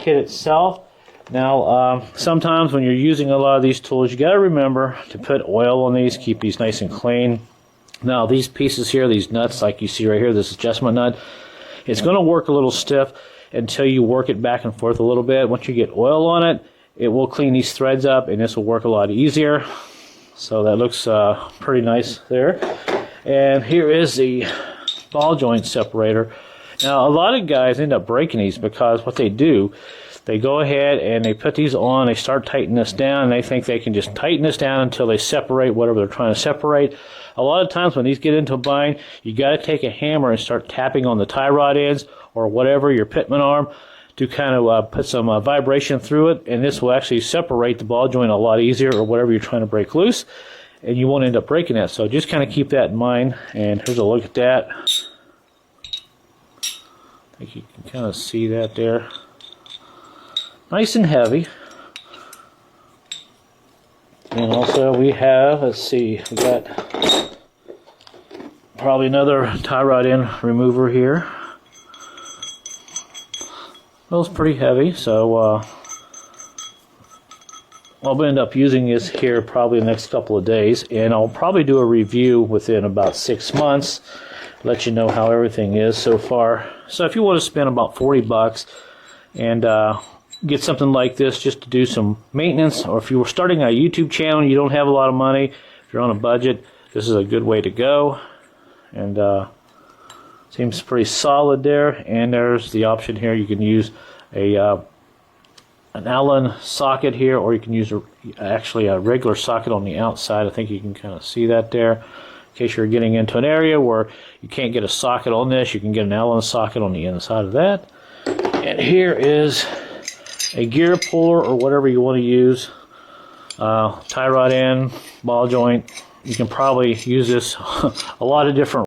kit itself. Now, sometimes when you're using a lot of these tools, you got to remember to put oil on these, keep these nice and clean. Now, these pieces here, these nuts, like you see right here, this adjustment nut, it's going to work a little stiff until you work it back and forth a little bit. Once you get oil on it, it will clean these threads up, and this will work a lot easier. So that looks pretty nice there. And here is the ball joint separator. Now, a lot of guys end up breaking these because what they do, they go ahead and they put these on, they start tightening this down, and they think they can just tighten this down until they separate whatever they're trying to separate. A lot of times when these get into a bind, you got to take a hammer and start tapping on the tie rod ends or whatever, your pitman arm, to kind of put some vibration through it, and this will actually separate the ball joint a lot easier, or whatever you're trying to break loose, and you won't end up breaking that. So just kind of keep that in mind, and here's a look at that. I think you can kind of see that there. Nice and heavy. And also we have, let's see, we got probably another tie rod end remover here. Well, it's pretty heavy, so I'll end up using this here probably the next couple of days, and I'll probably do a review within about 6 months, let you know how everything is so far. So if you want to spend about 40 bucks and get something like this just to do some maintenance, or if you were starting a YouTube channel and you don't have a lot of money, if you're on a budget, this is a good way to go. And seems pretty solid there. And there's the option here, you can use an Allen socket here, or you can use actually a regular socket on the outside. I think you can kind of see that there. In case you're getting into an area where you can't get a socket on this, you can get an Allen socket on the inside of that. And here is a gear puller, or whatever you want to use. Tie rod end, ball joint. You can probably use this a lot of different